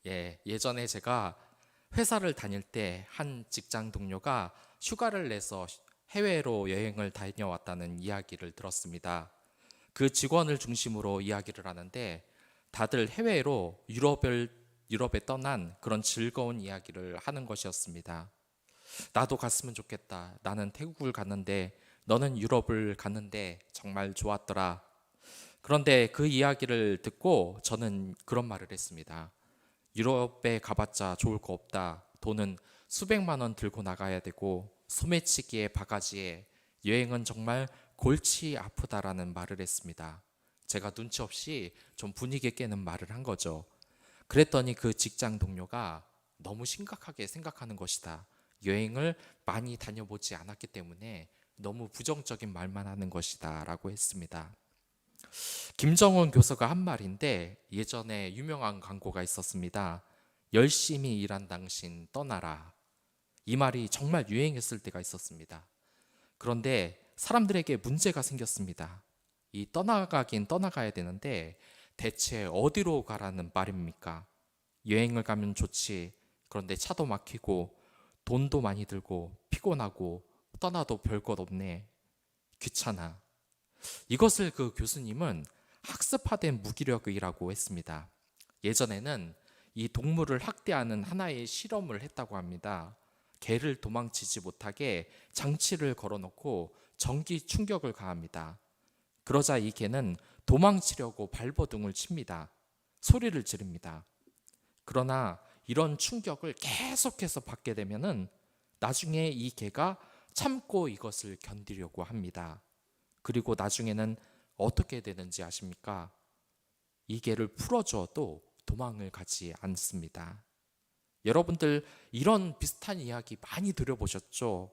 예전에 제가 회사를 다닐 때 한 직장 동료가 휴가를 내서 해외로 여행을 다녀왔다는 이야기를 들었습니다. 그 직원을 중심으로 이야기를 하는데 다들 해외로 유럽에 떠난 그런 즐거운 이야기를 하는 것이었습니다. 나도 갔으면 좋겠다. 나는 태국을 갔는데 너는 유럽을 갔는데 정말 좋았더라. 그런데 그 이야기를 듣고 저는 그런 말을 했습니다. 유럽에 가봤자 좋을 거 없다. 돈은 수백만 원 들고 나가야 되고 소매치기에 바가지에 여행은 정말 골치 아프다라는 말을 했습니다. 제가 눈치 없이 좀 분위기 깨는 말을 한 거죠. 그랬더니 그 직장 동료가 너무 심각하게 생각하는 것이다. 여행을 많이 다녀보지 않았기 때문에 너무 부정적인 말만 하는 것이다 라고 했습니다. 김정은 교수가 한 말인데 예전에 유명한 광고가 있었습니다. 열심히 일한 당신 떠나라. 이 말이 정말 유행했을 때가 있었습니다. 그런데 사람들에게 문제가 생겼습니다. 이 떠나가긴 떠나가야 되는데 대체 어디로 가라는 말입니까? 여행을 가면 좋지. 그런데 차도 막히고 돈도 많이 들고 피곤하고 떠나도 별것 없네. 귀찮아. 이것을 그 교수님은 학습화된 무기력이라고 했습니다. 예전에는 이 동물을 학대하는 하나의 실험을 했다고 합니다. 개를 도망치지 못하게 장치를 걸어놓고 전기 충격을 가합니다. 그러자 이 개는 도망치려고 발버둥을 칩니다. 소리를 지릅니다. 그러나 이런 충격을 계속해서 받게 되면은 나중에 이 개가 참고 이것을 견디려고 합니다. 그리고 나중에는 어떻게 되는지 아십니까? 이 개를 풀어줘도 도망을 가지 않습니다. 여러분들 이런 비슷한 이야기 많이 들어보셨죠?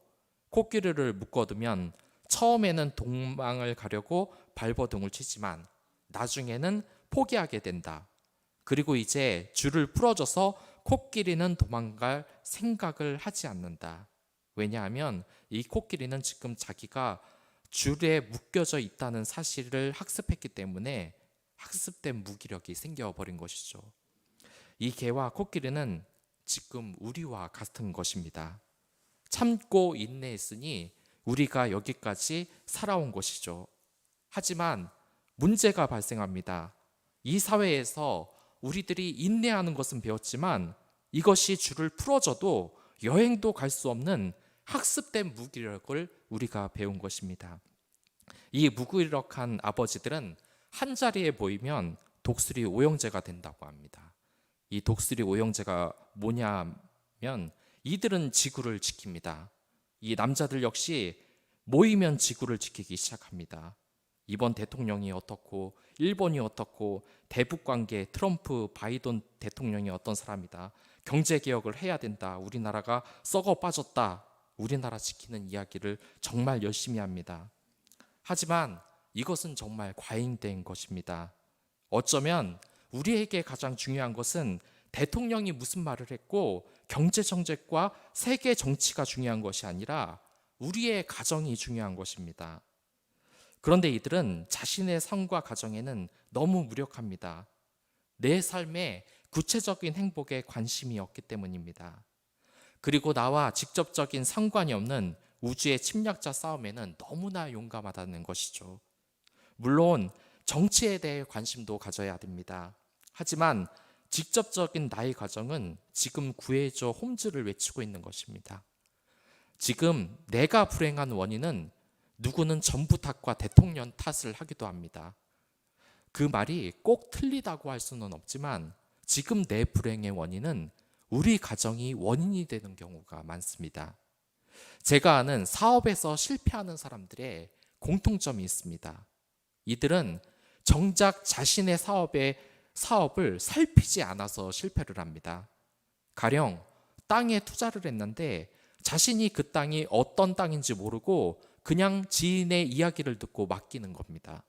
코끼리를 묶어두면 처음에는 도망을 가려고 발버둥을 치지만 나중에는 포기하게 된다. 그리고 이제 줄을 풀어줘서 코끼리는 도망갈 생각을 하지 않는다. 왜냐하면 이 코끼리는 지금 자기가 줄에 묶여져 있다는 사실을 학습했기 때문에 학습된 무기력이 생겨버린 것이죠. 이 개와 코끼리는 지금 우리와 같은 것입니다. 참고 인내했으니 우리가 여기까지 살아온 것이죠. 하지만 문제가 발생합니다. 이 사회에서 우리들이 인내하는 것은 배웠지만 이것이 줄을 풀어줘도 여행도 갈 수 없는 학습된 무기력을 우리가 배운 것입니다. 이 무기력한 아버지들은 한 자리에 모이면 독수리 오형제가 된다고 합니다. 이 독수리 오형제가 뭐냐면 이들은 지구를 지킵니다. 이 남자들 역시 모이면 지구를 지키기 시작합니다. 이번 대통령이 어떻고 일본이 어떻고 대북 관계 트럼프 바이든 대통령이 어떤 사람이다. 경제 개혁을 해야 된다. 우리나라가 썩어 빠졌다. 우리나라 지키는 이야기를 정말 열심히 합니다. 하지만 이것은 정말 과잉된 것입니다. 어쩌면 우리에게 가장 중요한 것은 대통령이 무슨 말을 했고 경제 정책과 세계 정치가 중요한 것이 아니라 우리의 가정이 중요한 것입니다. 그런데 이들은 자신의 삶과 가정에는 너무 무력합니다. 내 삶의 구체적인 행복에 관심이 없기 때문입니다. 그리고 나와 직접적인 상관이 없는 우주의 침략자 싸움에는 너무나 용감하다는 것이죠. 물론 정치에 대해 관심도 가져야 됩니다. 하지만 직접적인 나의 가정은 지금 구해줘 홈즈를 외치고 있는 것입니다. 지금 내가 불행한 원인은 누구는 정부 탓과 대통령 탓을 하기도 합니다. 그 말이 꼭 틀리다고 할 수는 없지만 지금 내 불행의 원인은 우리 가정이 원인이 되는 경우가 많습니다. 제가 아는 사업에서 실패하는 사람들의 공통점이 있습니다. 이들은 정작 자신의 사업을 살피지 않아서 실패를 합니다. 가령 땅에 투자를 했는데 자신이 그 땅이 어떤 땅인지 모르고 그냥 지인의 이야기를 듣고 맡기는 겁니다.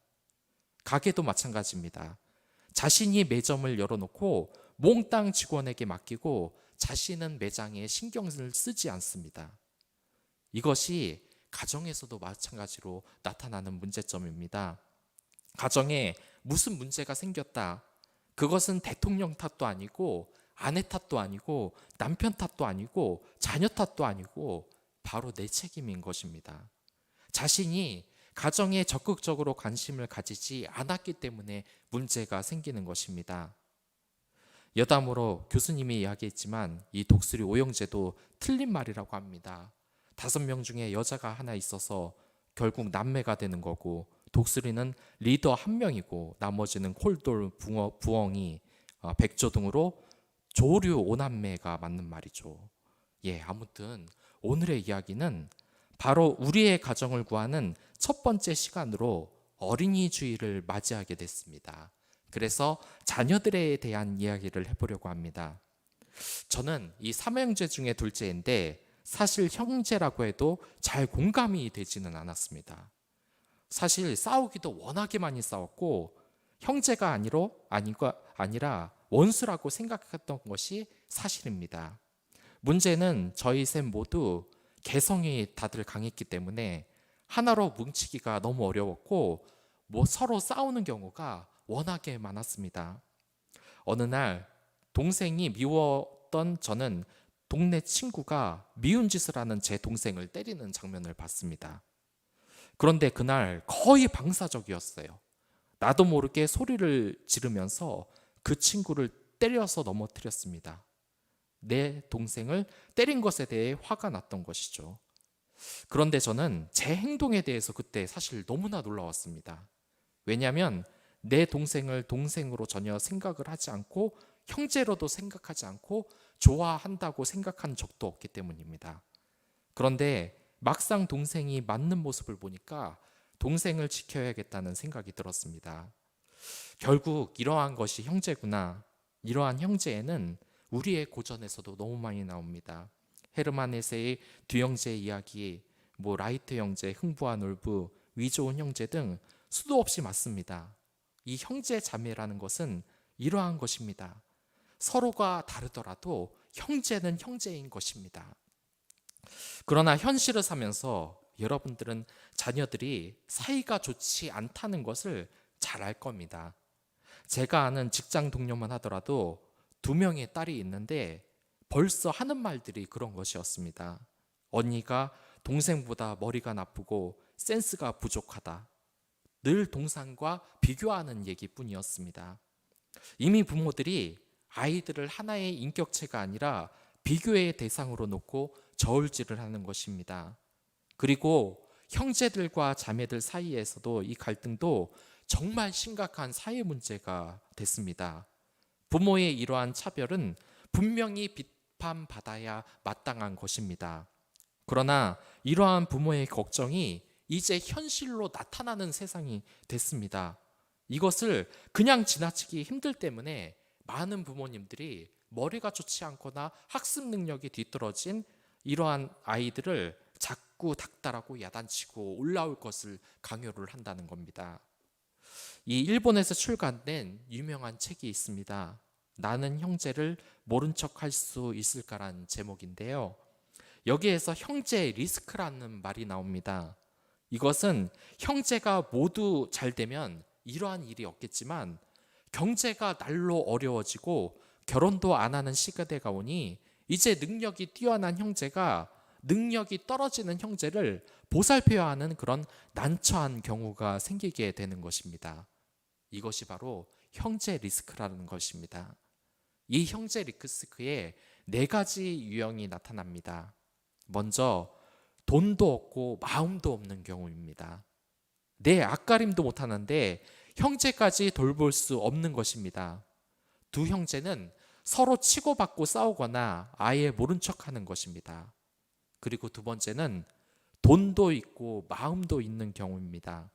가게도 마찬가지입니다. 자신이 매점을 열어놓고 몽땅 직원에게 맡기고 자신은 매장에 신경을 쓰지 않습니다. 이것이 가정에서도 마찬가지로 나타나는 문제점입니다. 가정에 무슨 문제가 생겼다. 그것은 대통령 탓도 아니고 아내 탓도 아니고 남편 탓도 아니고 자녀 탓도 아니고 바로 내 책임인 것입니다. 자신이 가정에 적극적으로 관심을 가지지 않았기 때문에 문제가 생기는 것입니다. 여담으로 교수님이 이야기했지만 이 독수리 오형제도 틀린 말이라고 합니다. 5명 중에 여자가 하나 있어서 결국 남매가 되는 거고, 독수리는 리더 1명이고 나머지는 콜돌, 붕어, 부엉이, 백조 등으로 조류 5남매가 맞는 말이죠. 아무튼 오늘의 이야기는 바로 우리의 가정을 구하는 첫 번째 시간으로 어린이 주일을 맞이하게 됐습니다. 그래서 자녀들에 대한 이야기를 해보려고 합니다. 저는 이 삼형제 중에 둘째인데 사실 형제라고 해도 잘 공감이 되지는 않았습니다. 사실 싸우기도 워낙에 많이 싸웠고 형제가 아니라 원수라고 생각했던 것이 사실입니다. 문제는 저희 셋 모두 개성이 다들 강했기 때문에 하나로 뭉치기가 너무 어려웠고 서로 싸우는 경우가 워낙에 많았습니다. 어느 날 동생이 미웠던 저는 동네 친구가 미운 짓을 하는 제 동생을 때리는 장면을 봤습니다. 그런데 그날 거의 방사적이었어요. 나도 모르게 소리를 지르면서 그 친구를 때려서 넘어뜨렸습니다. 내 동생을 때린 것에 대해 화가 났던 것이죠. 그런데 저는 제 행동에 대해서 그때 사실 너무나 놀라웠습니다. 왜냐하면 내 동생을 동생으로 전혀 생각을 하지 않고 형제로도 생각하지 않고 좋아한다고 생각한 적도 없기 때문입니다. 그런데 막상 동생이 맞는 모습을 보니까 동생을 지켜야겠다는 생각이 들었습니다. 결국 이러한 것이 형제구나. 이러한 형제에는 우리의 고전에서도 너무 많이 나옵니다. 헤르만 헤세의 뒤형제 이야기, 라이트 형제, 흥부와 놀부, 위좋은 형제 등 수도 없이 많습니다. 이 형제 자매라는 것은 이러한 것입니다. 서로가 다르더라도 형제는 형제인 것입니다. 그러나 현실을 사면서 여러분들은 자녀들이 사이가 좋지 않다는 것을 잘 알 겁니다. 제가 아는 직장 동료만 하더라도 2명의 딸이 있는데 벌써 하는 말들이 그런 것이었습니다. 언니가 동생보다 머리가 나쁘고 센스가 부족하다. 늘 동생과 비교하는 얘기뿐이었습니다. 이미 부모들이 아이들을 하나의 인격체가 아니라 비교의 대상으로 놓고 저울질을 하는 것입니다. 그리고 형제들과 자매들 사이에서도 이 갈등도 정말 심각한 사회 문제가 됐습니다. 부모의 이러한 차별은 분명히 비판받아야 마땅한 것입니다. 그러나 이러한 부모의 걱정이 이제 현실로 나타나는 세상이 됐습니다. 이것을 그냥 지나치기 힘들 때문에 많은 부모님들이 머리가 좋지 않거나 학습 능력이 뒤떨어진 이러한 아이들을 자꾸 닥달하고 야단치고 올라올 것을 강요를 한다는 겁니다. 이 일본에서 출간된 유명한 책이 있습니다. 나는 형제를 모른 척 할 수 있을까라는 제목인데요. 여기에서 형제 리스크라는 말이 나옵니다. 이것은 형제가 모두 잘 되면 이러한 일이 없겠지만 경제가 날로 어려워지고 결혼도 안 하는 시대가 오니 이제 능력이 뛰어난 형제가 능력이 떨어지는 형제를 보살펴야 하는 그런 난처한 경우가 생기게 되는 것입니다. 이것이 바로 형제 리스크라는 것입니다. 이 형제 리스크에 4가지 유형이 나타납니다. 먼저 돈도 없고 마음도 없는 경우입니다. 내 앞가림도 못하는데 형제까지 돌볼 수 없는 것입니다. 두 형제는 서로 치고받고 싸우거나 아예 모른 척하는 것입니다. 그리고 2번째는 돈도 있고 마음도 있는 경우입니다.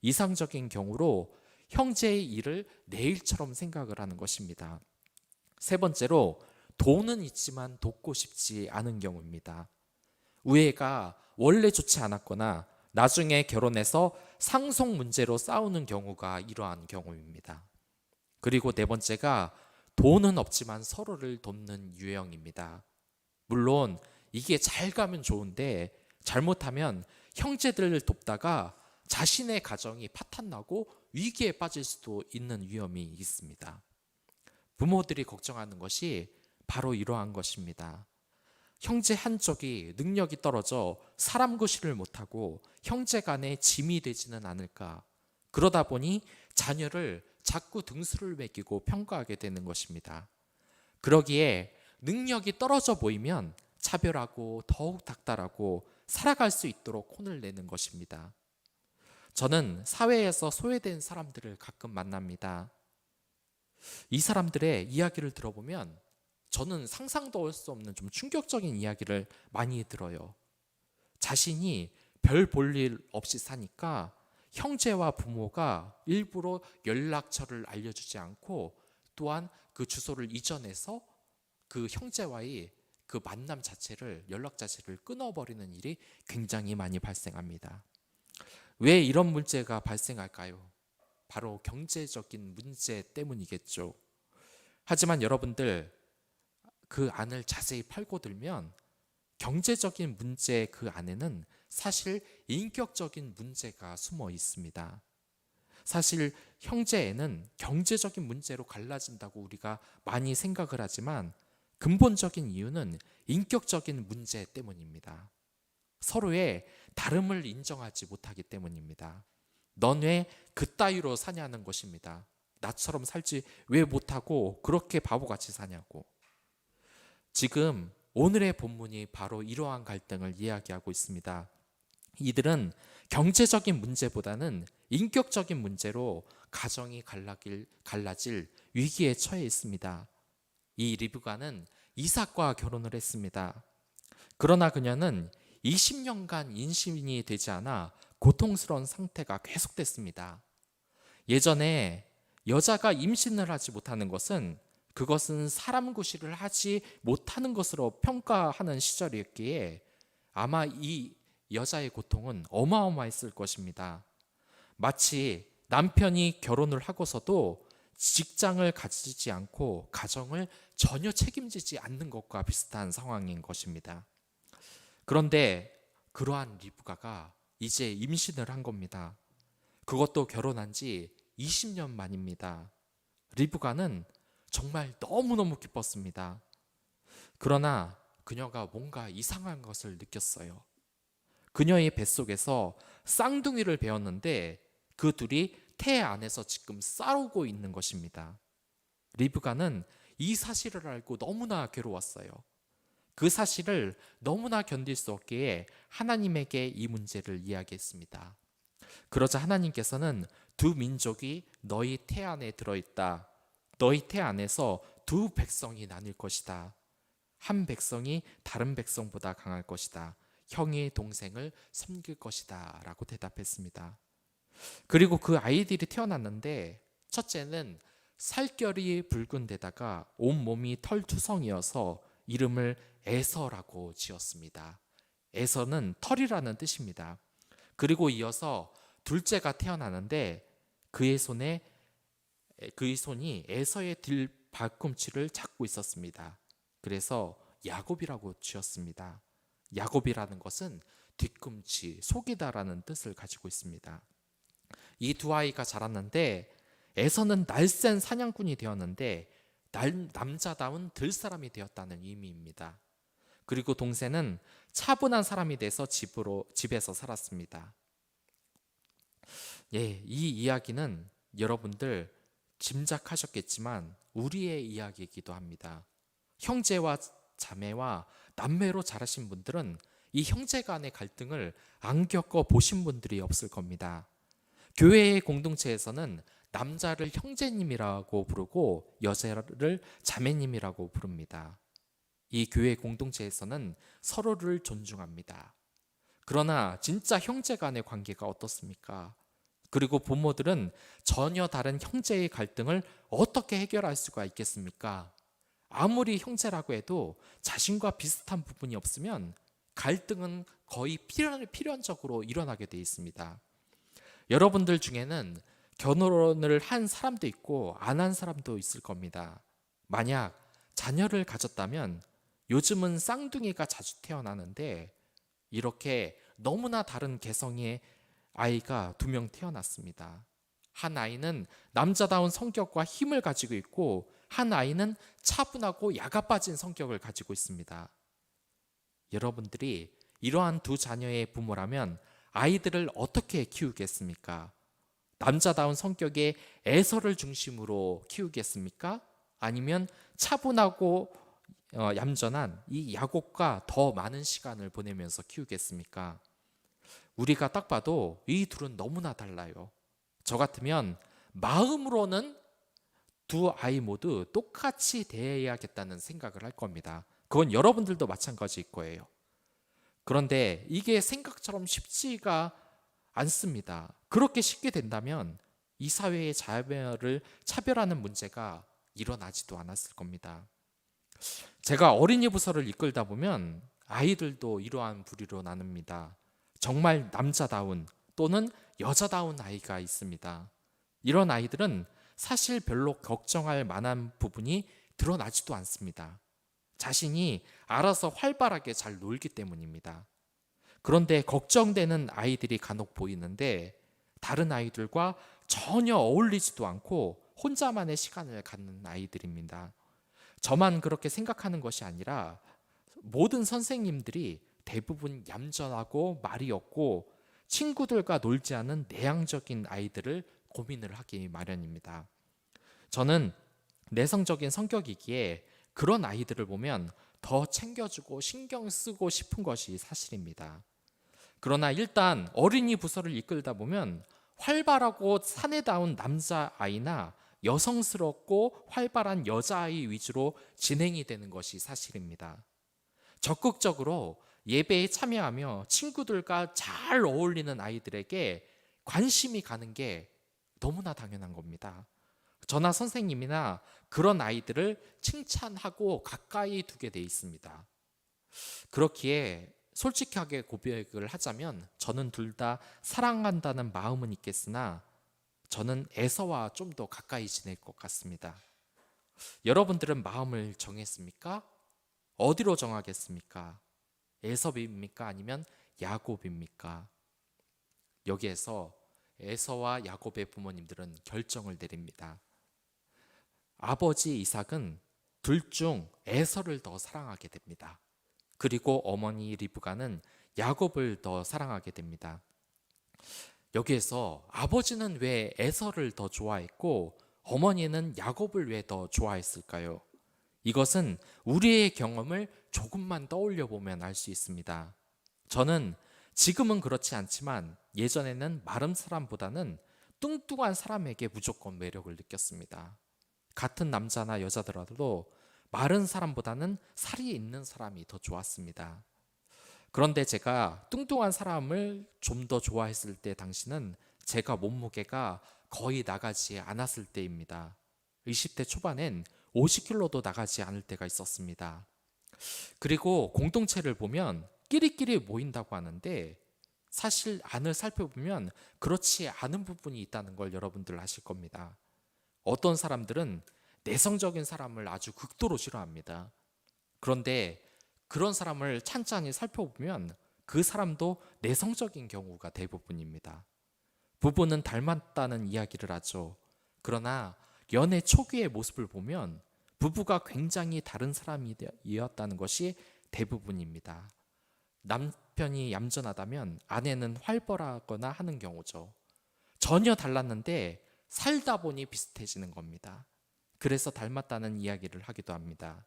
이상적인 경우로 형제의 일을 내 일처럼 생각을 하는 것입니다. 3번째로 돈은 있지만 돕고 싶지 않은 경우입니다. 우애가 원래 좋지 않았거나 나중에 결혼해서 상속 문제로 싸우는 경우가 이러한 경우입니다. 그리고 4번째가 돈은 없지만 서로를 돕는 유형입니다. 물론 이게 잘 가면 좋은데 잘못하면 형제들을 돕다가 자신의 가정이 파탄나고 위기에 빠질 수도 있는 위험이 있습니다. 부모들이 걱정하는 것이 바로 이러한 것입니다. 형제 한쪽이 능력이 떨어져 사람 구실을 못하고 형제 간에 짐이 되지는 않을까. 그러다 보니 자녀를 자꾸 등수를 매기고 평가하게 되는 것입니다. 그러기에 능력이 떨어져 보이면 차별하고 더욱 닥달하고 살아갈 수 있도록 혼을 내는 것입니다. 저는 사회에서 소외된 사람들을 가끔 만납니다. 이 사람들의 이야기를 들어보면 저는 상상도 할 수 없는 좀 충격적인 이야기를 많이 들어요. 자신이 별 볼 일 없이 사니까 형제와 부모가 일부러 연락처를 알려주지 않고 또한 그 주소를 이전해서 그 형제와의 그 만남 자체를, 연락 자체를 끊어버리는 일이 굉장히 많이 발생합니다. 왜 이런 문제가 발생할까요? 바로 경제적인 문제 때문이겠죠. 하지만 여러분들, 그 안을 자세히 팔고 들면 경제적인 문제 그 안에는 사실 인격적인 문제가 숨어 있습니다. 사실 형제에는 경제적인 문제로 갈라진다고 우리가 많이 생각을 하지만 근본적인 이유는 인격적인 문제 때문입니다. 서로의 다름을 인정하지 못하기 때문입니다. 넌 왜 그따위로 사냐는 것입니다. 나처럼 살지 왜 못하고 그렇게 바보같이 사냐고. 지금 오늘의 본문이 바로 이러한 갈등을 이야기하고 있습니다. 이들은 경제적인 문제보다는 인격적인 문제로 가정이 갈라질 위기에 처해 있습니다. 이 리브가는 이삭과 결혼을 했습니다. 그러나 그녀는 20년간 임신이 되지 않아 고통스러운 상태가 계속됐습니다. 예전에 여자가 임신을 하지 못하는 것은 그것은 사람 구실을 하지 못하는 것으로 평가하는 시절이었기에 아마 이 여자의 고통은 어마어마했을 것입니다. 마치 남편이 결혼을 하고서도 직장을 가지지 않고 가정을 전혀 책임지지 않는 것과 비슷한 상황인 것입니다. 그런데 그러한 리브가가 이제 임신을 한 겁니다. 그것도 결혼한 지 20년 만입니다. 리브가는 정말 너무너무 기뻤습니다. 그러나 그녀가 뭔가 이상한 것을 느꼈어요. 그녀의 뱃속에서 쌍둥이를 배웠는데 그 둘이 태 안에서 지금 싸우고 있는 것입니다. 리브가는 이 사실을 알고 너무나 괴로웠어요. 그 사실을 너무나 견딜 수 없기에 하나님에게 이 문제를 이야기했습니다. 그러자 하나님께서는 두 민족이 너희 태 안에 들어있다. 너희 태 안에서 두 백성이 나뉠 것이다. 한 백성이 다른 백성보다 강할 것이다. 형이 동생을 섬길 것이다. 라고 대답했습니다. 그리고 그 아이들이 태어났는데 첫째는 살결이 붉은 데다가 온몸이 털투성이어서 이름을 에서라고 지었습니다. 에서는 털이라는 뜻입니다. 그리고 이어서 둘째가 태어나는데 그의 손이 에서의 발꿈치를 잡고 있었습니다. 그래서 야곱이라고 지었습니다. 야곱이라는 것은 뒤꿈치, 속이다라는 뜻을 가지고 있습니다. 이 두 아이가 자랐는데 에서는 날쌘 사냥꾼이 되었는데 남자다운 들사람이 되었다는 의미입니다. 그리고 동생은 차분한 사람이 돼서 집에서 살았습니다. 예, 이 이야기는 여러분들 짐작하셨겠지만 우리의 이야기이기도 합니다. 형제와 자매와 남매로 자라신 분들은 이 형제 간의 갈등을 안 겪어 보신 분들이 없을 겁니다. 교회의 공동체에서는 남자를 형제님이라고 부르고 여자를 자매님이라고 부릅니다. 이 교회 공동체에서는 서로를 존중합니다. 그러나 진짜 형제 간의 관계가 어떻습니까? 그리고 부모들은 전혀 다른 형제의 갈등을 어떻게 해결할 수가 있겠습니까? 아무리 형제라고 해도 자신과 비슷한 부분이 없으면 갈등은 거의 필연적으로 일어나게 돼 있습니다. 여러분들 중에는 결혼을 한 사람도 있고 안 한 사람도 있을 겁니다. 만약 자녀를 가졌다면 요즘은 쌍둥이가 자주 태어나는데 이렇게 너무나 다른 개성의 아이가 2명 태어났습니다. 한 아이는 남자다운 성격과 힘을 가지고 있고 한 아이는 차분하고 야가 빠진 성격을 가지고 있습니다. 여러분들이 이러한 두 자녀의 부모라면 아이들을 어떻게 키우겠습니까? 남자다운 성격의 애서를 중심으로 키우겠습니까? 아니면 차분하고 얌전한 이 야곱과 더 많은 시간을 보내면서 키우겠습니까? 우리가 딱 봐도 이 둘은 너무나 달라요. 저 같으면 마음으로는 두 아이 모두 똑같이 대해야겠다는 생각을 할 겁니다. 그건 여러분들도 마찬가지일 거예요. 그런데 이게 생각처럼 쉽지가 않습니다. 그렇게 쉽게 된다면 이 사회의 자녀를 차별하는 문제가 일어나지도 않았을 겁니다. 제가 어린이 부서를 이끌다 보면 아이들도 이러한 부류로 나눕니다. 정말 남자다운 또는 여자다운 아이가 있습니다. 이런 아이들은 사실 별로 걱정할 만한 부분이 드러나지도 않습니다. 자신이 알아서 활발하게 잘 놀기 때문입니다. 그런데 걱정되는 아이들이 간혹 보이는데 다른 아이들과 전혀 어울리지도 않고 혼자만의 시간을 갖는 아이들입니다. 저만 그렇게 생각하는 것이 아니라 모든 선생님들이 대부분 얌전하고 말이 없고 친구들과 놀지 않은 내향적인 아이들을 고민을 하기 마련입니다. 저는 내성적인 성격이기에 그런 아이들을 보면 더 챙겨주고 신경 쓰고 싶은 것이 사실입니다. 그러나 일단 어린이 부서를 이끌다 보면 활발하고 사내다운 남자아이나 여성스럽고 활발한 여자아이 위주로 진행이 되는 것이 사실입니다. 적극적으로 예배에 참여하며 친구들과 잘 어울리는 아이들에게 관심이 가는 게 너무나 당연한 겁니다. 저나 선생님이나 그런 아이들을 칭찬하고 가까이 두게 돼 있습니다. 그렇기에 솔직하게 고백을 하자면 저는 둘 다 사랑한다는 마음은 있겠으나 저는 에서와 좀 더 가까이 지낼 것 같습니다. 여러분들은 마음을 정했습니까? 어디로 정하겠습니까? 에서입니까? 아니면 야곱입니까? 여기에서 에서와 야곱의 부모님들은 결정을 내립니다. 아버지 이삭은 둘 중 에서를 더 사랑하게 됩니다. 그리고 어머니 리브가는 야곱을 더 사랑하게 됩니다. 여기에서 아버지는 왜 에서를 더 좋아했고 어머니는 야곱을 왜 더 좋아했을까요? 이것은 우리의 경험을 조금만 떠올려 보면 알 수 있습니다. 저는 지금은 그렇지 않지만 예전에는 마른 사람보다는 뚱뚱한 사람에게 무조건 매력을 느꼈습니다. 같은 남자나 여자더라도 마른 사람보다는 살이 있는 사람이 더 좋았습니다. 그런데 제가 뚱뚱한 사람을 좀 더 좋아했을 때 당시는 제가 몸무게가 거의 나가지 않았을 때입니다. 20대 초반엔 50kg도 나가지 않을 때가 있었습니다. 그리고 공동체를 보면 끼리끼리 모인다고 하는데 사실 안을 살펴보면 그렇지 않은 부분이 있다는 걸 여러분들 아실 겁니다. 어떤 사람들은 내성적인 사람을 아주 극도로 싫어합니다. 그런데 그런 사람을 찬찬히 살펴보면 그 사람도 내성적인 경우가 대부분입니다. 부부는 닮았다는 이야기를 하죠. 그러나 연애 초기의 모습을 보면 부부가 굉장히 다른 사람이었다는 것이 대부분입니다. 남편이 얌전하다면 아내는 활발하거나 하는 경우죠. 전혀 달랐는데 살다 보니 비슷해지는 겁니다. 그래서 닮았다는 이야기를 하기도 합니다.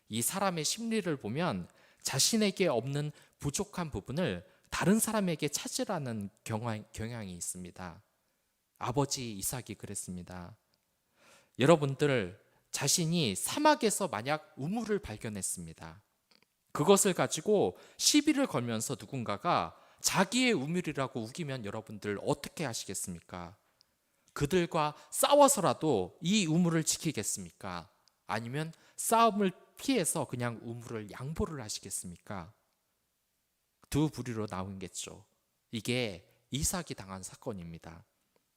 이 사람의 심리를 보면 자신에게 없는 부족한 부분을 다른 사람에게 찾으라는 경향이 있습니다. 아버지 이삭이 그랬습니다. 여러분들 자신이 사막에서 만약 우물을 발견했습니다. 그것을 가지고 시비를 걸면서 누군가가 자기의 우물이라고 우기면 여러분들 어떻게 하시겠습니까? 그들과 싸워서라도 이 우물을 지키겠습니까? 아니면 싸움을 피해서 그냥 우물을 양보를 하시겠습니까? 두 부류로 나오겠죠. 이게 이삭이 당한 사건입니다.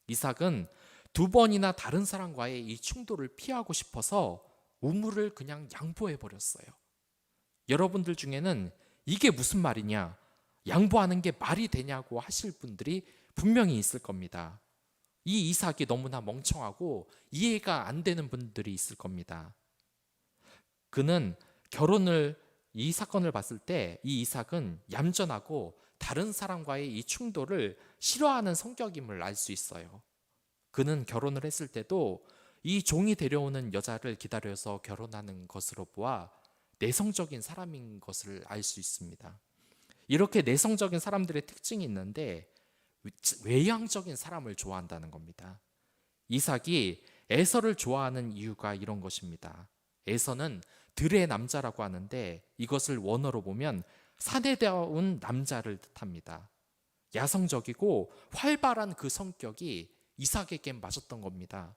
이삭은 두 번이나 다른 사람과의 이 충돌을 피하고 싶어서 우물을 그냥 양보해 버렸어요. 여러분들 중에는 이게 무슨 말이냐, 양보하는 게 말이 되냐고 하실 분들이 분명히 있을 겁니다. 이 이삭이 너무나 멍청하고 이해가 안 되는 분들이 있을 겁니다. 그는 이 사건을 봤을 때 이 이삭은 얌전하고 다른 사람과의 이 충돌을 싫어하는 성격임을 알 수 있어요. 그는 결혼을 했을 때도 이 종이 데려오는 여자를 기다려서 결혼하는 것으로 보아 내성적인 사람인 것을 알 수 있습니다. 이렇게 내성적인 사람들의 특징이 있는데 외향적인 사람을 좋아한다는 겁니다. 이삭이 에서를 좋아하는 이유가 이런 것입니다. 에서는 들의 남자라고 하는데 이것을 원어로 보면 사내다운 남자를 뜻합니다. 야성적이고 활발한 그 성격이 이삭에게 맞았던 겁니다.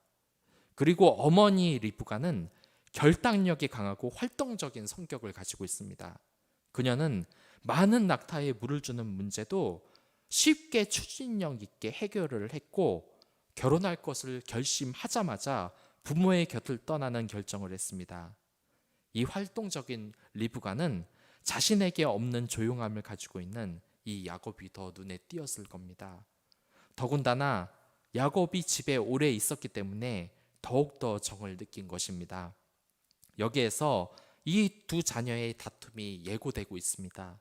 그리고 어머니 리브가는 결단력이 강하고 활동적인 성격을 가지고 있습니다. 그녀는 많은 낙타에 물을 주는 문제도 쉽게 추진력 있게 해결을 했고 결혼할 것을 결심하자마자 부모의 곁을 떠나는 결정을 했습니다. 이 활동적인 리브가는 자신에게 없는 조용함을 가지고 있는 이 야곱이 더 눈에 띄었을 겁니다. 더군다나 야곱이 집에 오래 있었기 때문에 더욱더 정을 느낀 것입니다. 여기에서 이 두 자녀의 다툼이 예고되고 있습니다.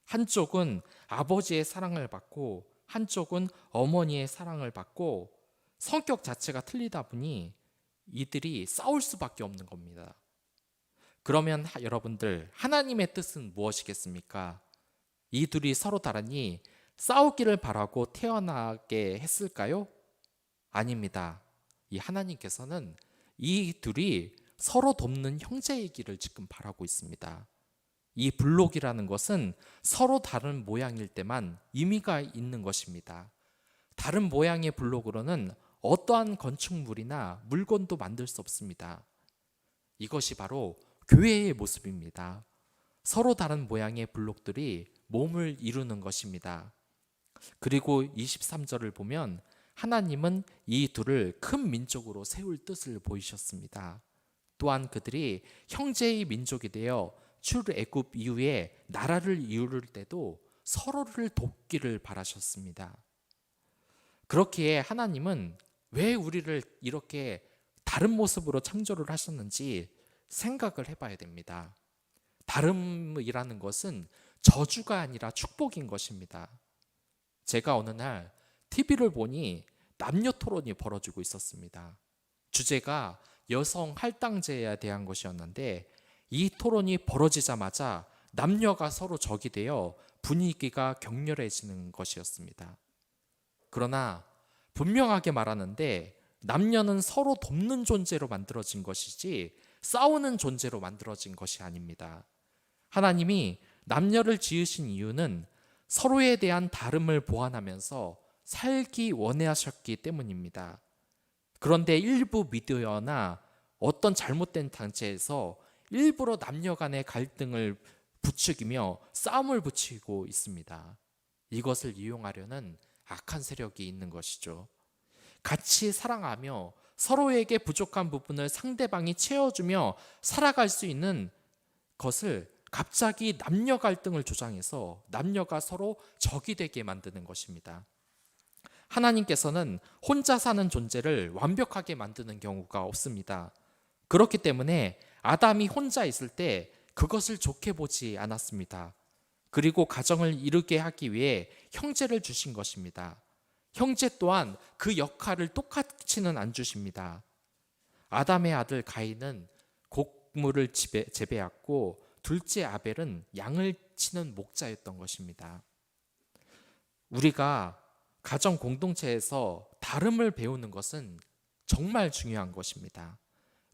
한쪽은 아버지의 사랑을 받고 한쪽은 어머니의 사랑을 받고 성격 자체가 틀리다 보니 이들이 싸울 수밖에 없는 겁니다. 그러면 여러분들, 하나님의 뜻은 무엇이겠습니까? 이 둘이 서로 다르니 싸우기를 바라고 태어나게 했을까요? 아닙니다. 이 하나님께서는 이 둘이 서로 돕는 형제이기를 지금 바라고 있습니다. 이 블록이라는 것은 서로 다른 모양일 때만 의미가 있는 것입니다. 다른 모양의 블록으로는 어떠한 건축물이나 물건도 만들 수 없습니다. 이것이 바로 교회의 모습입니다. 서로 다른 모양의 블록들이 몸을 이루는 것입니다. 그리고 23절을 보면 하나님은 이 둘을 큰 민족으로 세울 뜻을 보이셨습니다. 또한 그들이 형제의 민족이 되어 출애굽 이후에 나라를 이룰 때도 서로를 돕기를 바라셨습니다. 그렇기에 하나님은 왜 우리를 이렇게 다른 모습으로 창조를 하셨는지 생각을 해봐야 됩니다. 다름이라는 것은 저주가 아니라 축복인 것입니다. 제가 어느 날 TV를 보니 남녀 토론이 벌어지고 있었습니다. 주제가 여성 할당제에 대한 것이었는데 이 토론이 벌어지자마자 남녀가 서로 적이 되어 분위기가 격렬해지는 것이었습니다. 그러나 분명하게 말하는데 남녀는 서로 돕는 존재로 만들어진 것이지 싸우는 존재로 만들어진 것이 아닙니다. 하나님이 남녀를 지으신 이유는 서로에 대한 다름을 보완하면서 살기 원하셨기 때문입니다. 그런데 일부 미디어나 어떤 잘못된 단체에서 일부러 남녀 간의 갈등을 부추기며 싸움을 붙이고 있습니다. 이것을 이용하려는 악한 세력이 있는 것이죠. 같이 사랑하며 서로에게 부족한 부분을 상대방이 채워주며 살아갈 수 있는 것을 갑자기 남녀 갈등을 조장해서 남녀가 서로 적이 되게 만드는 것입니다. 하나님께서는 혼자 사는 존재를 완벽하게 만드는 경우가 없습니다. 그렇기 때문에 아담이 혼자 있을 때 그것을 좋게 보지 않았습니다. 그리고 가정을 이루게 하기 위해 형제를 주신 것입니다. 형제 또한 그 역할을 똑같이는 안 주십니다. 아담의 아들 가인은 곡물을 재배했고 둘째 아벨은 양을 치는 목자였던 것입니다. 우리가 가정 공동체에서 다름을 배우는 것은 정말 중요한 것입니다.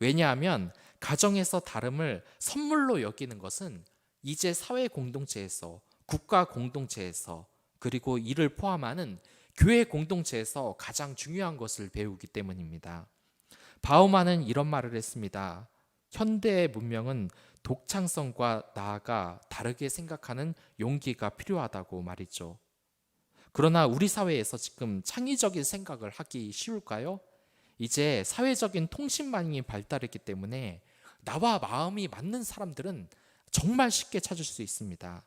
왜냐하면 가정에서 다름을 선물로 여기는 것은 이제 사회 공동체에서, 국가 공동체에서, 그리고 이를 포함하는 교회 공동체에서 가장 중요한 것을 배우기 때문입니다. 바우만은 이런 말을 했습니다. 현대의 문명은 독창성과 나아가 다르게 생각하는 용기가 필요하다고 말이죠. 그러나 우리 사회에서 지금 창의적인 생각을 하기 쉬울까요? 이제 사회적인 통신망이 발달했기 때문에 나와 마음이 맞는 사람들은 정말 쉽게 찾을 수 있습니다.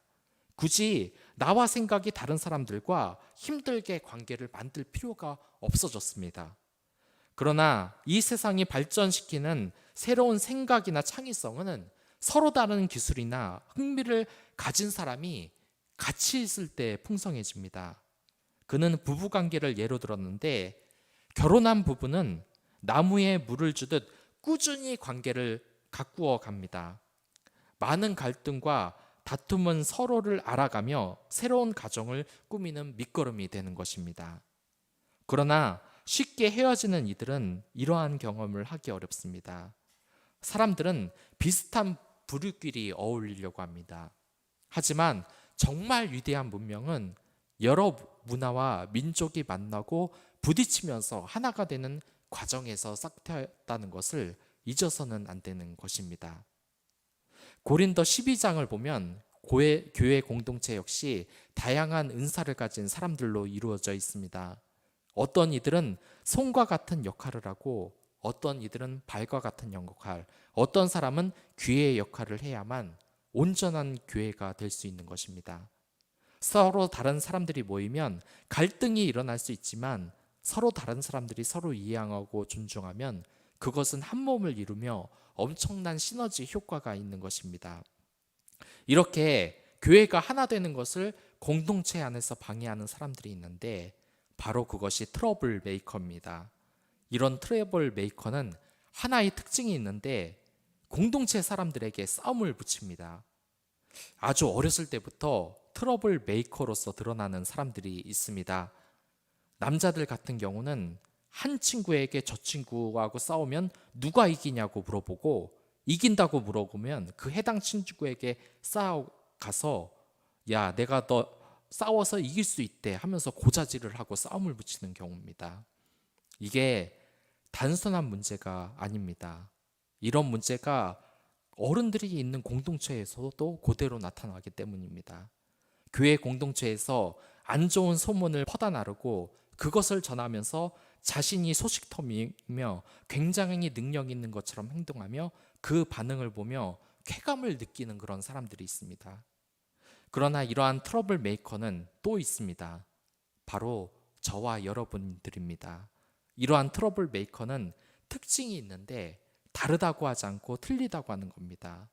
굳이 나와 생각이 다른 사람들과 힘들게 관계를 만들 필요가 없어졌습니다. 그러나 이 세상이 발전시키는 새로운 생각이나 창의성은 서로 다른 기술이나 흥미를 가진 사람이 같이 있을 때 풍성해집니다. 그는 부부관계를 예로 들었는데, 결혼한 부부는 나무에 물을 주듯 꾸준히 관계를 가꾸어 갑니다. 많은 갈등과 다툼은 서로를 알아가며 새로운 가정을 꾸미는 밑거름이 되는 것입니다. 그러나 쉽게 헤어지는 이들은 이러한 경험을 하기 어렵습니다. 사람들은 비슷한 부류끼리 어울리려고 합니다. 하지만 정말 위대한 문명은 여러 문화와 민족이 만나고 부딪히면서 하나가 되는 과정에서 싹트였다는 것을 잊어서는 안 되는 것입니다. 고린도 12장을 보면 교회 공동체 역시 다양한 은사를 가진 사람들로 이루어져 있습니다. 어떤 이들은 손과 같은 역할을 하고, 어떤 이들은 발과 같은 역할, 어떤 사람은 귀의 역할을 해야만 온전한 교회가 될 수 있는 것입니다. 서로 다른 사람들이 모이면 갈등이 일어날 수 있지만, 서로 다른 사람들이 서로 이해하고 존중하면 그것은 한 몸을 이루며 엄청난 시너지 효과가 있는 것입니다. 이렇게 교회가 하나 되는 것을 공동체 안에서 방해하는 사람들이 있는데, 바로 그것이 트러블 메이커입니다. 이런 트러블 메이커는 하나의 특징이 있는데, 공동체 사람들에게 싸움을 붙입니다. 아주 어렸을 때부터 트러블 메이커로서 드러나는 사람들이 있습니다. 남자들 같은 경우는 한 친구에게 저 친구하고 싸우면 누가 이기냐고 물어보고, 이긴다고 물어보면 그 해당 친구에게 싸워가서 야, 내가 너 싸워서 이길 수 있대 하면서 고자질을 하고 싸움을 붙이는 경우입니다. 이게 단순한 문제가 아닙니다. 이런 문제가 어른들이 있는 공동체에서도 그대로 나타나기 때문입니다. 교회 공동체에서 안 좋은 소문을 퍼다 나르고 그것을 전하면서 자신이 소식통이며 굉장히 능력 있는 것처럼 행동하며 그 반응을 보며 쾌감을 느끼는 그런 사람들이 있습니다. 그러나 이러한 트러블 메이커는 또 있습니다. 바로 저와 여러분들입니다. 이러한 트러블 메이커는 특징이 있는데 다르다고 하지 않고 틀리다고 하는 겁니다.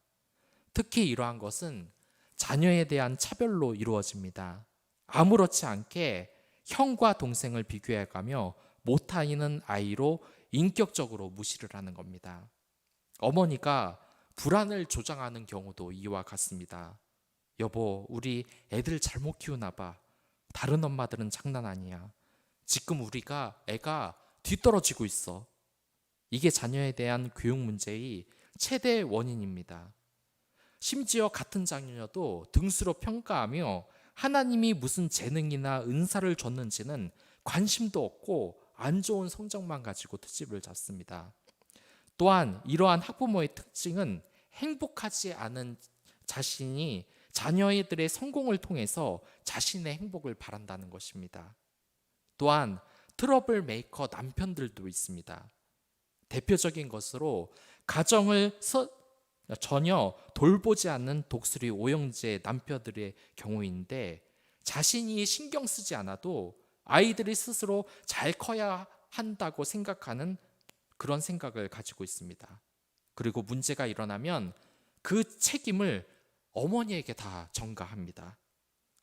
특히 이러한 것은 자녀에 대한 차별로 이루어집니다. 아무렇지 않게 형과 동생을 비교해가며 못하는 아이로 인격적으로 무시를 하는 겁니다. 어머니가 불안을 조장하는 경우도 이와 같습니다. 여보, 우리 애들 잘못 키우나 봐. 다른 엄마들은 장난 아니야. 지금 우리가 애가 뒤떨어지고 있어. 이게 자녀에 대한 교육 문제의 최대 원인입니다. 심지어 같은 자녀도 등수로 평가하며 하나님이 무슨 재능이나 은사를 줬는지는 관심도 없고 안 좋은 성적만 가지고 트집을 잡습니다. 또한 이러한 학부모의 특징은 행복하지 않은 자신이 자녀들의 성공을 통해서 자신의 행복을 바란다는 것입니다. 또한 트러블 메이커 남편들도 있습니다. 대표적인 것으로 가정을 전혀 돌보지 않는 독수리 오형제 남편들의 경우인데, 자신이 신경 쓰지 않아도 아이들이 스스로 잘 커야 한다고 생각하는 그런 생각을 가지고 있습니다. 그리고 문제가 일어나면 그 책임을 어머니에게 다 전가합니다.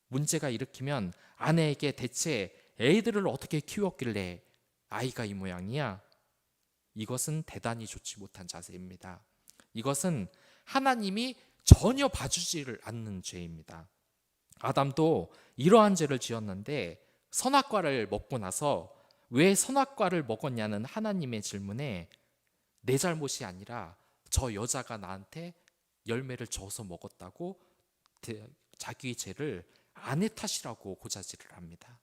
문제가 일으키면 아내에게 대체 애들을 어떻게 키웠길래 아이가 이 모양이야? 이것은 대단히 좋지 못한 자세입니다. 이것은 하나님이 전혀 봐주지를 않는 죄입니다. 아담도 이러한 죄를 지었는데 선악과를 먹고 나서 왜 선악과를 먹었냐는 하나님의 질문에 내 잘못이 아니라 저 여자가 나한테 열매를 줘서 먹었다고 자기 죄를 아내 탓이라고 고자질을 합니다.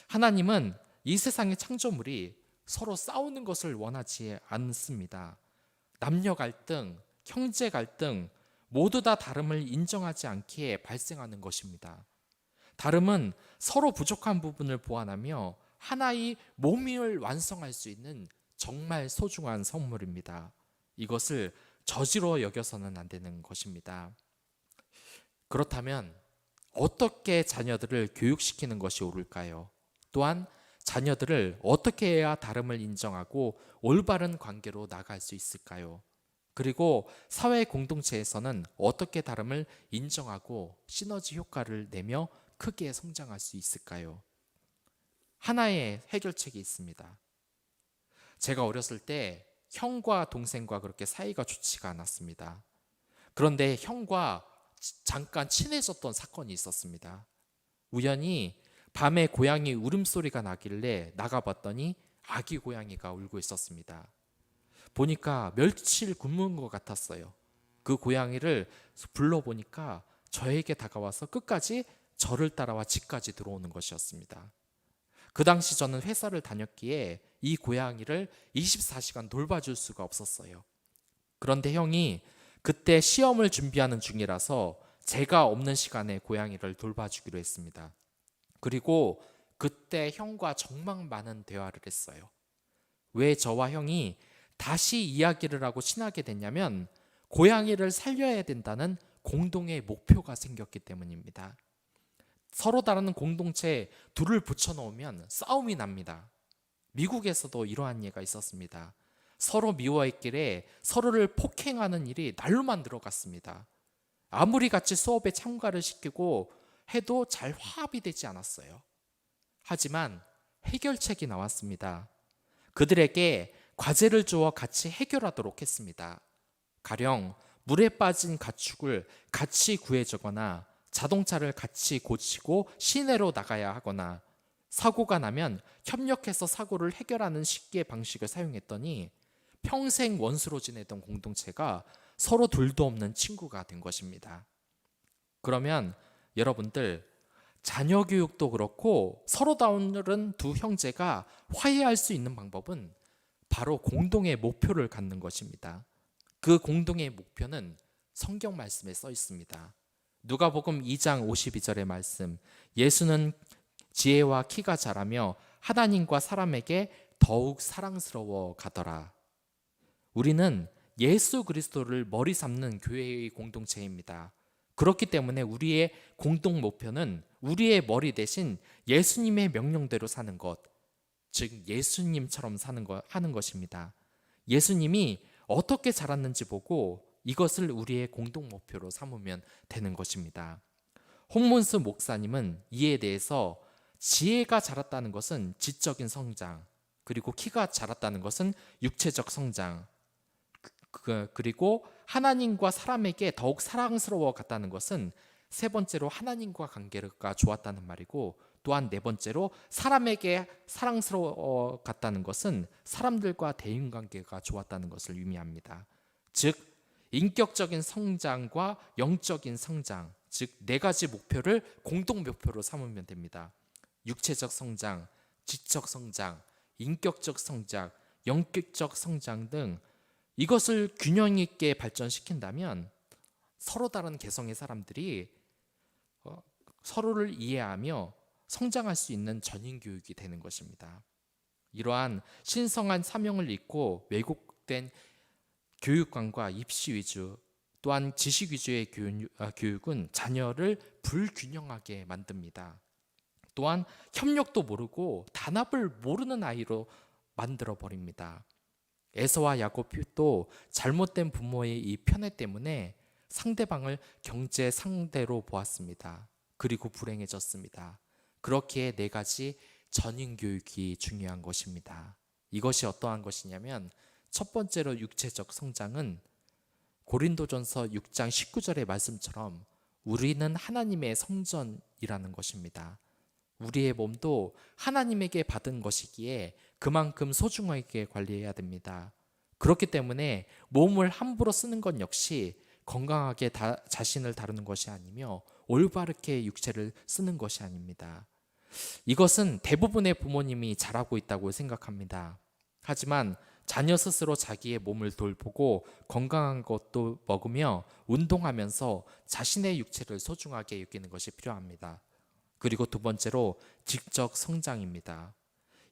하나님은 이 세상의 창조물이 서로 싸우는 것을 원하지 않습니다. 남녀 갈등, 형제 갈등 모두 다 다름을 인정하지 않기에 발생하는 것입니다. 다름은 서로 부족한 부분을 보완하며 하나의 몸을 완성할 수 있는 정말 소중한 선물입니다. 이것을 저지로 여겨서는 안 되는 것입니다. 그렇다면 어떻게 자녀들을 교육시키는 것이 옳을까요? 또한 자녀들을 어떻게 해야 다름을 인정하고 올바른 관계로 나갈 수 있을까요? 그리고 사회 공동체에서는 어떻게 다름을 인정하고 시너지 효과를 내며 크게 성장할 수 있을까요? 하나의 해결책이 있습니다. 제가 어렸을 때 형과 동생과 그렇게 사이가 좋지가 않았습니다. 그런데 형과 잠깐 친해졌던 사건이 있었습니다. 우연히 밤에 고양이 울음소리가 나길래 나가봤더니 아기 고양이가 울고 있었습니다. 보니까 며칠 굶은 것 같았어요. 그 고양이를 불러보니까 저에게 다가와서 끝까지 저를 따라와 집까지 들어오는 것이었습니다. 그 당시 저는 회사를 다녔기에 이 고양이를 24시간 돌봐줄 수가 없었어요. 그런데 형이 그때 시험을 준비하는 중이라서 제가 없는 시간에 고양이를 돌봐주기로 했습니다. 그리고 그때 형과 정말 많은 대화를 했어요. 왜 저와 형이 다시 이야기를 하고 친하게 됐냐면 고양이를 살려야 된다는 공동의 목표가 생겼기 때문입니다. 서로 다른 공동체에 둘을 붙여놓으면 싸움이 납니다. 미국에서도 이러한 예가 있었습니다. 서로 미워했길래 서로를 폭행하는 일이 날로만 늘어갔습니다. 아무리 같이 수업에 참가를 시키고 해도 잘 화합이 되지 않았어요. 하지만 해결책이 나왔습니다. 그들에게 과제를 주어 같이 해결하도록 했습니다. 가령 물에 빠진 가축을 같이 구해주거나 자동차를 같이 고치고 시내로 나가야 하거나 사고가 나면 협력해서 사고를 해결하는 식기의 방식을 사용했더니 평생 원수로 지내던 공동체가 서로 둘도 없는 친구가 된 것입니다. 그러면 여러분들, 자녀 교육도 그렇고 서로 다른 두 형제가 화해할 수 있는 방법은 바로 공동의 목표를 갖는 것입니다. 그 공동의 목표는 성경 말씀에 써 있습니다. 누가복음 2장 52절의 말씀, 예수는 지혜와 키가 자라며 하나님과 사람에게 더욱 사랑스러워 가더라. 우리는 예수 그리스도를 머리 삼는 교회의 공동체입니다. 그렇기 때문에 우리의 공동 목표는 우리의 머리 대신 예수님의 명령대로 사는 것, 즉 예수님처럼 하는 것입니다. 예수님이 어떻게 자랐는지 보고 이것을 우리의 공동 목표로 삼으면 되는 것입니다. 홍문수 목사님은 이에 대해서 지혜가 자랐다는 것은 지적인 성장, 그리고 키가 자랐다는 것은 육체적 성장, 그리고 하나님과 사람에게 더욱 사랑스러워 갔다는 것은 세 번째로 하나님과 관계가 좋았다는 말이고, 또한 네 번째로 사람에게 사랑스러워 갔다는 것은 사람들과 대인관계가 좋았다는 것을 의미합니다. 즉 인격적인 성장과 영적인 성장, 즉 네 가지 목표를 공동 목표로 삼으면 됩니다. 육체적 성장, 지적 성장, 인격적 성장, 영격적 성장 등 이것을 균형 있게 발전시킨다면 서로 다른 개성의 사람들이 서로를 이해하며 성장할 수 있는 전인 교육이 되는 것입니다. 이러한 신성한 사명을 잇고 왜곡된 교육관과 입시 위주, 또한 지식 위주의 교육은 자녀를 불균형하게 만듭니다. 또한 협력도 모르고 단합을 모르는 아이로 만들어 버립니다. 에서와 야곱도 잘못된 부모의 이 편애 때문에 상대방을 경제 상대로 보았습니다. 그리고 불행해졌습니다. 그렇기에 네 가지 전인 교육이 중요한 것입니다. 이것이 어떠한 것이냐면, 첫 번째로 육체적 성장은 고린도전서 6장 19절의 말씀처럼 우리는 하나님의 성전이라는 것입니다. 우리의 몸도 하나님에게 받은 것이기에 그만큼 소중하게 관리해야 됩니다. 그렇기 때문에 몸을 함부로 쓰는 것 역시 건강하게 자신을 다루는 것이 아니며 올바르게 육체를 쓰는 것이 아닙니다. 이것은 대부분의 부모님이 잘하고 있다고 생각합니다. 하지만 자녀 스스로 자기의 몸을 돌보고 건강한 것도 먹으며 운동하면서 자신의 육체를 소중하게 여기는 것이 필요합니다. 그리고 두 번째로 지적 성장입니다.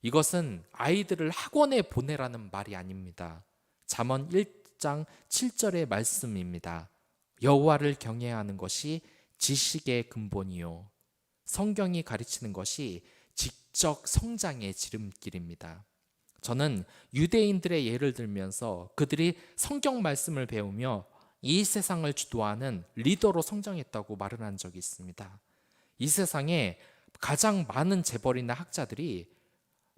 이것은 아이들을 학원에 보내라는 말이 아닙니다. 잠언 1장 7절의 말씀입니다. 여호와를 경외하는 것이 지식의 근본이요, 성경이 가르치는 것이 지적 성장의 지름길입니다. 저는 유대인들의 예를 들면서 그들이 성경 말씀을 배우며 이 세상을 주도하는 리더로 성장했다고 말을 한 적이 있습니다. 이 세상에 가장 많은 재벌이나 학자들이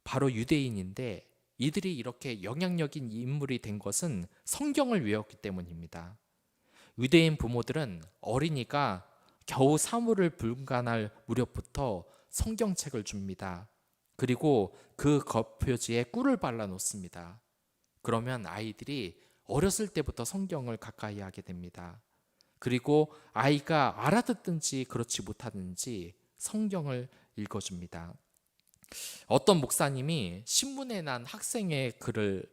바로 유대인인데 이들이 이렇게 영향력인 인물이 된 것은 성경을 외웠기 때문입니다. 유대인 부모들은 어린이가 겨우 사물을 분간할 무렵부터 성경책을 줍니다. 그리고 그 겉표지에 꿀을 발라 놓습니다. 그러면 아이들이 어렸을 때부터 성경을 가까이 하게 됩니다. 그리고 아이가 알아듣든지 그렇지 못하든지 성경을 읽어줍니다. 어떤 목사님이 신문에 난 학생의 글을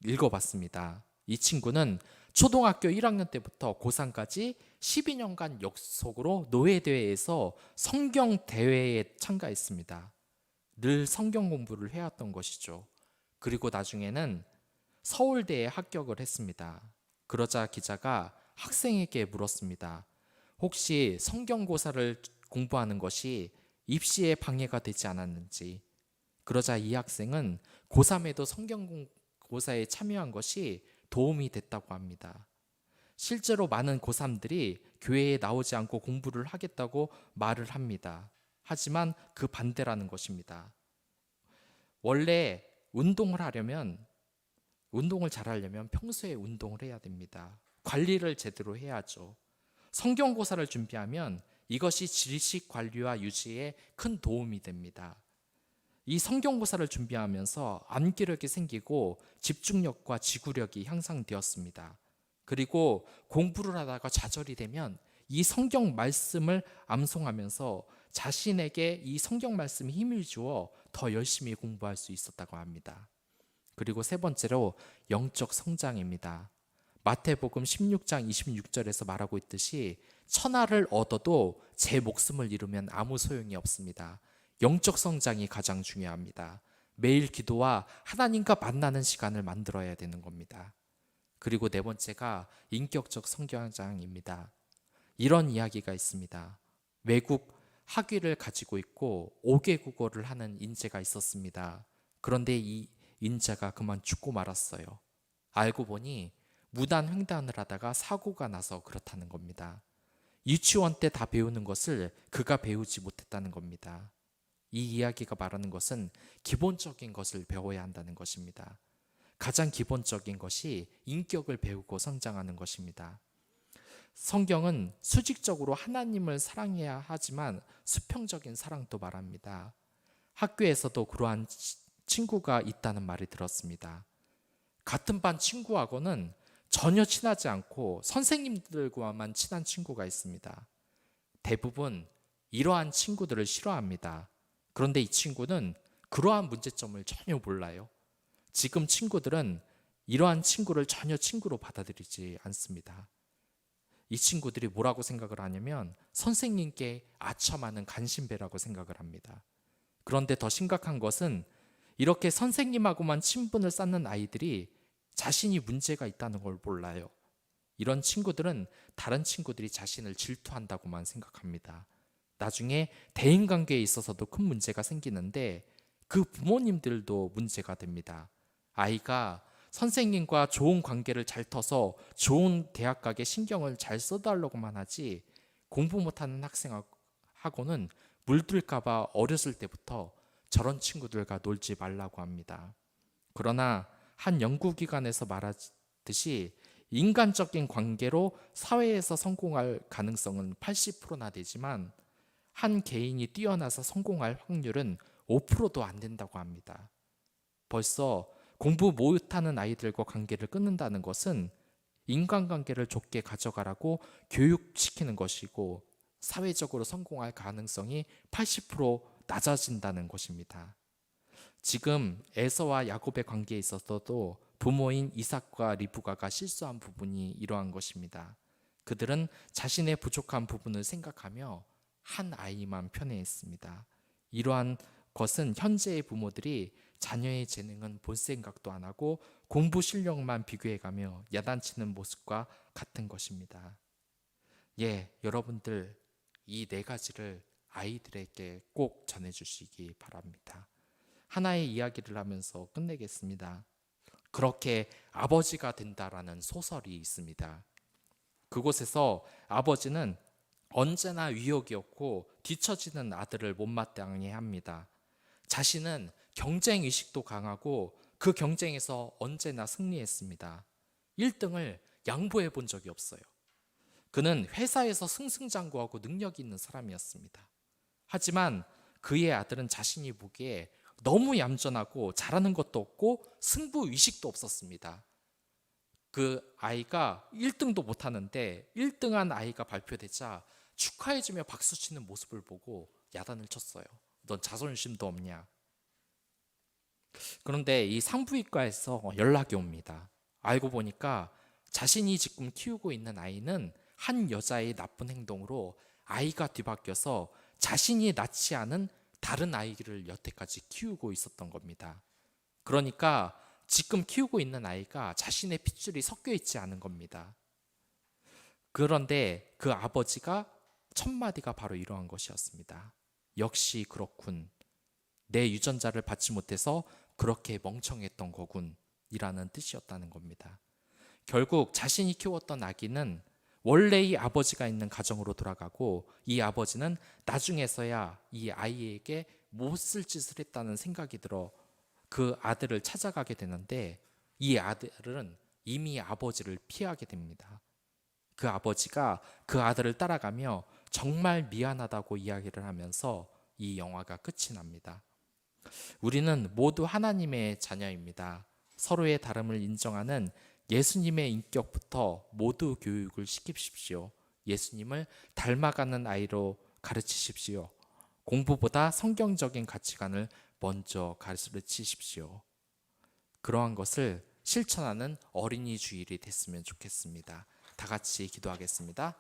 읽어봤습니다. 이 친구는 초등학교 1학년 때부터 고3까지 12년간 연속으로 노예대회에서 성경 대회에 참가했습니다. 늘 성경 공부를 해왔던 것이죠. 그리고 나중에는 서울대에 합격을 했습니다. 그러자 기자가 학생에게 물었습니다. 혹시 성경고사를 공부하는 것이 입시에 방해가 되지 않았는지. 그러자 이 학생은 고3에도 성경고사에 참여한 것이 도움이 됐다고 합니다. 실제로 많은 고3들이 교회에 나오지 않고 공부를 하겠다고 말을 합니다. 하지만 그 반대라는 것입니다. 원래 운동을 잘하려면 평소에 운동을 해야 됩니다. 관리를 제대로 해야죠. 성경고사를 준비하면 이것이 지식 관리와 유지에 큰 도움이 됩니다. 이 성경고사를 준비하면서 암기력이 생기고 집중력과 지구력이 향상되었습니다. 그리고 공부를 하다가 좌절이 되면 이 성경 말씀을 암송하면서 자신에게 이 성경 말씀이 힘을 주어 더 열심히 공부할 수 있었다고 합니다. 그리고 세 번째로 영적 성장입니다. 마태복음 16장 26절에서 말하고 있듯이 천하를 얻어도 제 목숨을 잃으면 아무 소용이 없습니다. 영적 성장이 가장 중요합니다. 매일 기도와 하나님과 만나는 시간을 만들어야 되는 겁니다. 그리고 네 번째가 인격적 성장입니다. 이런 이야기가 있습니다. 외국 학위를 가지고 있고 5개 국어를 하는 인재가 있었습니다. 그런데 이 인재가 그만 죽고 말았어요. 알고 보니 무단 횡단을 하다가 사고가 나서 그렇다는 겁니다. 유치원 때 다 배우는 것을 그가 배우지 못했다는 겁니다. 이 이야기가 말하는 것은 기본적인 것을 배워야 한다는 것입니다. 가장 기본적인 것이 인격을 배우고 성장하는 것입니다. 성경은 수직적으로 하나님을 사랑해야 하지만 수평적인 사랑도 말합니다. 학교에서도 그러한 친구가 있다는 말이 들었습니다. 같은 반 친구하고는 전혀 친하지 않고 선생님들과만 친한 친구가 있습니다. 대부분 이러한 친구들을 싫어합니다. 그런데 이 친구는 그러한 문제점을 전혀 몰라요. 지금 친구들은 이러한 친구를 전혀 친구로 받아들이지 않습니다. 이 친구들이 뭐라고 생각을 하냐면 선생님께 아첨하는 간신배라고 생각을 합니다. 그런데 더 심각한 것은 이렇게 선생님하고만 친분을 쌓는 아이들이 자신이 문제가 있다는 걸 몰라요. 이런 친구들은 다른 친구들이 자신을 질투한다고만 생각합니다. 나중에 대인관계에 있어서도 큰 문제가 생기는데 그 부모님들도 문제가 됩니다. 아이가 선생님과 좋은 관계를 잘 터서 좋은 대학 가게 신경을 잘 써달라고만 하지 공부 못하는 학생하고는 물들까봐 어렸을 때부터 저런 친구들과 놀지 말라고 합니다. 그러나 한 연구기관에서 말하듯이 인간적인 관계로 사회에서 성공할 가능성은 80%나 되지만 한 개인이 뛰어나서 성공할 확률은 5%도 안 된다고 합니다. 벌써 공부 못하는 아이들과 관계를 끊는다는 것은 인간관계를 좁게 가져가라고 교육시키는 것이고 사회적으로 성공할 가능성이 80% 낮아진다는 것입니다. 지금 에서와 야곱의 관계에 있어서도 부모인 이삭과 리브가가 실수한 부분이 이러한 것입니다. 그들은 자신의 부족한 부분을 생각하며 한 아이만 편애했습니다. 이러한 것은 현재의 부모들이 자녀의 재능은 볼 생각도 안 하고 공부 실력만 비교해가며 야단치는 모습과 같은 것입니다. 여러분들 이 네 가지를 아이들에게 꼭 전해주시기 바랍니다. 하나의 이야기를 하면서 끝내겠습니다. 그렇게 아버지가 된다라는 소설이 있습니다. 그곳에서 아버지는 언제나 위협이었고 뒤처지는 아들을 못마땅해 합니다. 자신은 경쟁 의식도 강하고 그 경쟁에서 언제나 승리했습니다. 1등을 양보해 본 적이 없어요. 그는 회사에서 승승장구하고 능력이 있는 사람이었습니다. 하지만 그의 아들은 자신이 보기에 너무 얌전하고 잘하는 것도 없고 승부 의식도 없었습니다. 그 아이가 1등도 못하는데 1등한 아이가 발표되자 축하해주며 박수치는 모습을 보고 야단을 쳤어요. 넌 자존심도 없냐? 그런데 이 산부인과에서 연락이 옵니다. 알고 보니까 자신이 지금 키우고 있는 아이는 한 여자의 나쁜 행동으로 아이가 뒤바뀌어서 자신이 낳지 않은 다른 아이를 여태까지 키우고 있었던 겁니다. 그러니까 지금 키우고 있는 아이가 자신의 핏줄이 섞여 있지 않은 겁니다. 그런데 그 아버지가 첫 마디가 바로 이러한 것이었습니다. 역시 그렇군. 내 유전자를 받지 못해서 그렇게 멍청했던 거군 이라는 뜻이었다는 겁니다. 결국 자신이 키웠던 아기는 원래의 아버지가 있는 가정으로 돌아가고 이 아버지는 나중에서야 이 아이에게 못쓸 짓을 했다는 생각이 들어 그 아들을 찾아가게 되는데 이 아들은 이미 아버지를 피하게 됩니다. 그 아버지가 그 아들을 따라가며 정말 미안하다고 이야기를 하면서 이 영화가 끝이 납니다. 우리는 모두 하나님의 자녀입니다. 서로의 다름을 인정하는 예수님의 인격부터 모두 교육을 시키십시오. 예수님을 닮아가는 아이로 가르치십시오. 공부보다 성경적인 가치관을 먼저 가르치십시오. 그러한 것을 실천하는 어린이 주일이 됐으면 좋겠습니다. 다 같이 기도하겠습니다.